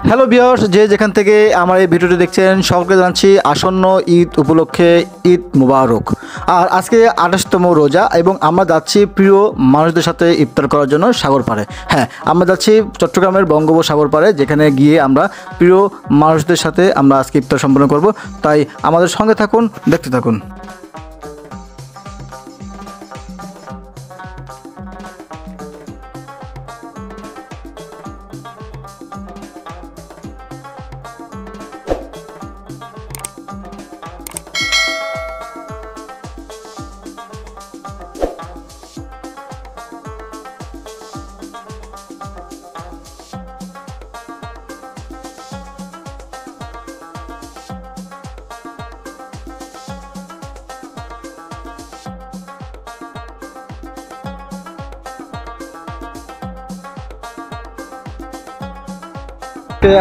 Hello viewers, যে যেখান থেকে আমার এই ভিডিওটি দেখছেন সকলকে জানাচ্ছি আসন্ন ঈদ উপলক্ষে ঈদ মুবারক। আর আজকে 28তম রোজা এবং আমরা যাচ্ছি প্রিয় মানুষদের সাথে ইফতার করার জন্য সাগর পাড়ে। হ্যাঁ, আমরা যাচ্ছি চট্টগ্রামের বঙ্গোপসাগর পাড়ে, যেখানে গিয়ে আমরা প্রিয় মানুষদের সাথে আমরা আজকে ইফতার সম্পন্ন করব। তাই আমাদের সঙ্গে থাকুন, দেখতে থাকুন।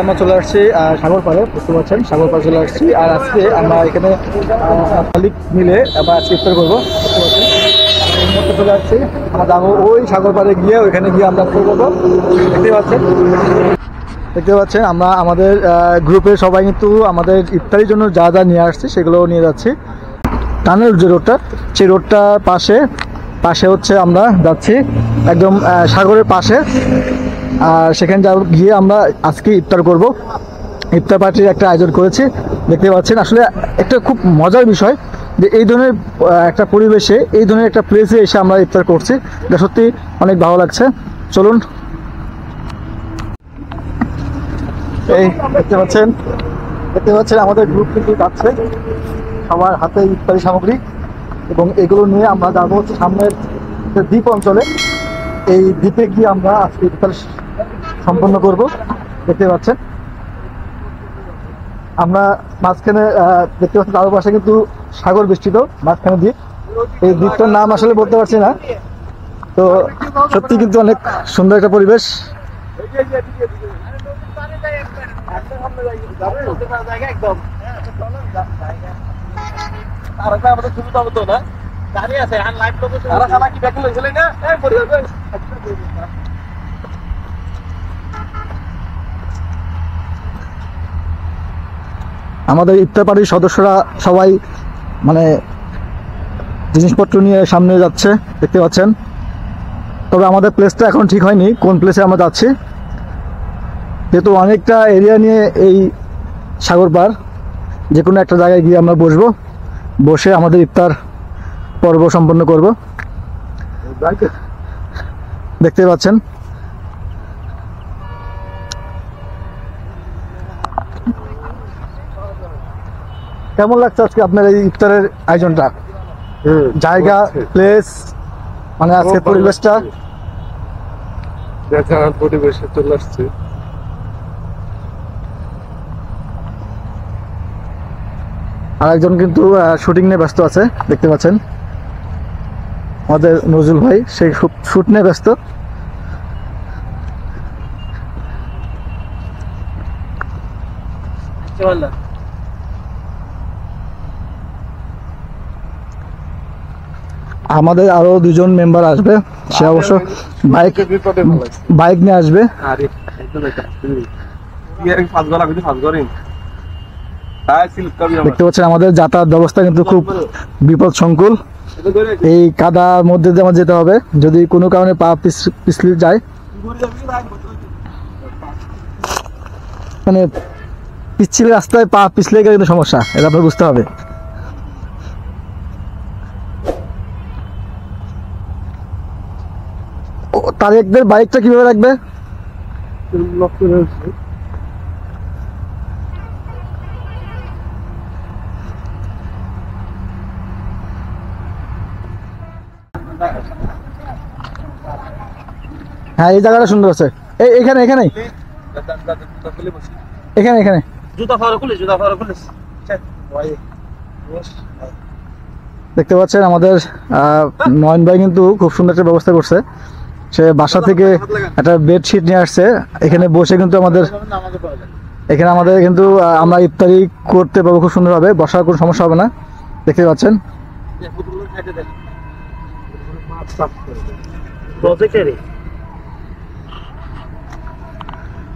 আমরা চলে আসছি সাগর পাড়ে, বুঝতে পারছেন সাগর পাড়ে চলে আসছি। আর আজকে আমরা এখানে মালিক মিলে আবার আজকে ইফতার করবো, বুঝতে পারছেন। এই মুহূর্তে চলে আসছি, আমরা যাবো ওই সাগর পাড়ে গিয়ে, ওইখানে গিয়ে আমরা ইফতার করবো। দেখতে পাচ্ছেন আমরা আমাদের গ্রুপের সবাই কিন্তু আমাদের ইফতারির জন্য যা যা নিয়ে আসছি সেগুলো নিয়ে যাচ্ছি। টানেল যে রোডটা, সেই রোডটার পাশে হচ্ছে আমরা যাচ্ছি একদম সাগরের পাশে। আর সেখানে গিয়ে আমরা আজকে ইফতার করব। ইফতার পার্টির একটা আয়োজন করেছি, দেখতে পাচ্ছেন। আসলে একটা খুব মজার বিষয় যে এই ধরনের একটা পরিবেশে, এই ধরনের একটা প্লেসে এসে আমরা ইফতার করছি, এটা সত্যি অনেক ভালো লাগছে। চলুন। এই দেখতে পাচ্ছেন আমাদের গ্রুপ কিন্তু যাচ্ছে, সবার হাতে ইফতারি সামগ্রী, এবং এগুলো নিয়ে আমরা যাবো হচ্ছে সামনের দ্বীপ অঞ্চলে। এই দ্বীপে গিয়ে আমরা আজকে ইফতার সম্পন্ন করব। দেখতে পাচ্ছেন আমরা মাঝখানে দেখতে পাচ্ছি তার পাশে কিন্তু সাগর বেষ্টিত, মাঝখানে দ্বীপ। এই দ্বীপটার নাম আসলে বলতে পারছি না, তো সত্যি কিন্তু অনেক সুন্দর একটা পরিবেশ। আমাদের ইফতার পার্টির সদস্যরা সবাই মানে জিনিসপত্র নিয়ে সামনে যাচ্ছে, দেখতে পাচ্ছেন। তবে আমাদের প্লেসটা এখন ঠিক হয়নি, কোন প্লেসে আমরা যাচ্ছি, যেহেতু অনেকটা এরিয়া নিয়ে এই সাগর পার। যে কোনো একটা জায়গায় গিয়ে আমরা বসে আমাদের ইফতার পর্ব সম্পন্ন করব। দেখতে পাচ্ছেন কেমন লাগছে আজকে আপনার এই ইফতারের আয়োজনটা? জায়গা, প্লেস, মানে আজকে পরিবেশটা পরিবেশে চলে আসছে। আর একজন কিন্তু শুটিং নিয়ে ব্যস্ত আছে, দেখতে পাচ্ছেন আমাদের নজরুল ভাই, সেই শুট নিয়ে ব্যস্ত। আমাদের আরো দুজন মেম্বার আসবে, সে অবশ্য বাইক নিয়ে আসবে। দেখতে পাচ্ছেন আমাদের যাতায়াত ব্যবস্থা কিন্তু খুব বিপদ সংকুল। এই কাদার মধ্যে দিয়ে আমার যেতে হবে, যদি কোনো কারণে পা পিছলে যায়, মানে পিছলে রাস্তায় পা পিছলে গেলে কিন্তু সমস্যা, এটা আপনার বুঝতে হবে। তারেকদের বাইকটা কিভাবে রাখবে? হ্যাঁ, এই জায়গাটা সুন্দর আছে। এখানে দেখতে পাচ্ছেন আমাদের নয়ন ভাই কিন্তু খুব সুন্দর একটা ব্যবস্থা করছে। সে বাসা থেকে একটা বেডশিট নিয়ে আসছে, এখানে বসে কিন্তু আমাদের কিন্তু আমরা ইফতারি করতে পারবো খুব সুন্দরভাবে, বসার কোনো সমস্যা হবে না। দেখতে পাচ্ছেন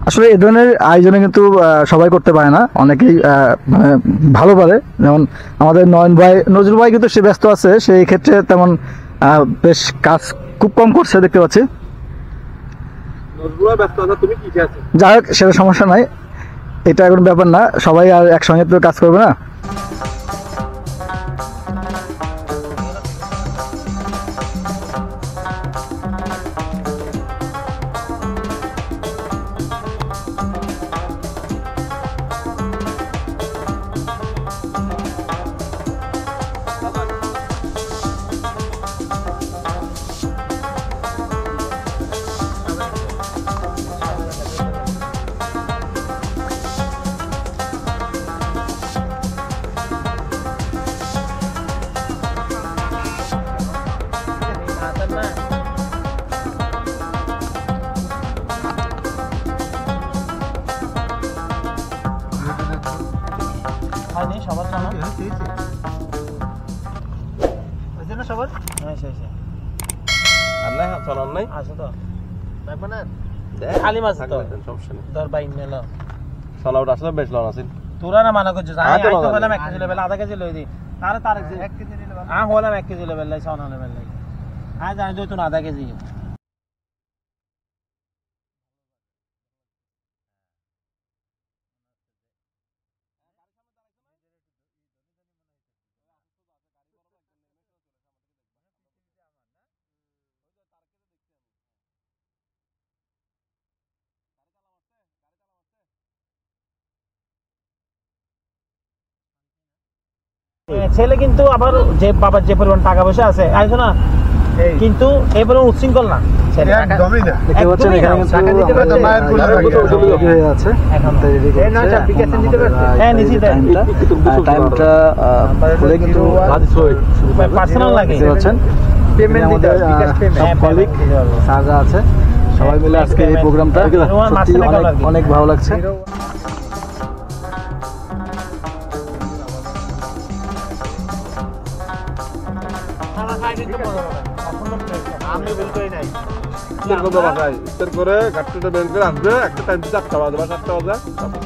আসলে এই ধরনের আয়োজনে কিন্তু সবাই করতে পারে না, অনেকেই মানে ভালো পারে। যেমন আমাদের নয়ন ভাই, নজরুল ভাই কিন্তু সে ব্যস্ত আছে, সেই ক্ষেত্রে তেমন বেশ কাজ খুব কম করছে দেখতে পাচ্ছি। তুমি কি খেয়েছো? যাই হোক, সেটা সমস্যা নাই, এটা কোনো ব্যাপার না, সবাই আর একসঙ্গে তো কাজ করবে না। তোরা না মানা করছিস বললাম 1 কেজি লেভেল, আধা কেজি লই দি, তারে তার 1 কেজি লেভেল, বললাম 1 কেজি লেভেল লাই, সোনা লেভেল লাই, জানি তুই তো আধা কেজি। ছেলে কিন্তু আবার যে বাবার যে পরিমাণ টাকা পয়সা আছে, আইছো না, কিন্তু এই পরিমাণ উচ্ছৃঙ্খল না। দেখতে পাচ্ছেন এখানে কিন্তু হয়ে আছে, এখন রেডি করছে। টাইমটা খুলে কিন্তু পার্সোনাল লাগে, দেখতে পাচ্ছেন কলিগ সাজা আছে, সবাই মিলে আজকে এই প্রোগ্রামটা সত্যি অনেক ভালো লাগছে। করে ঘাটটা বের করে আসবে, একটা টাইম 4টা বাজে বা 7টা বাজে, তারপর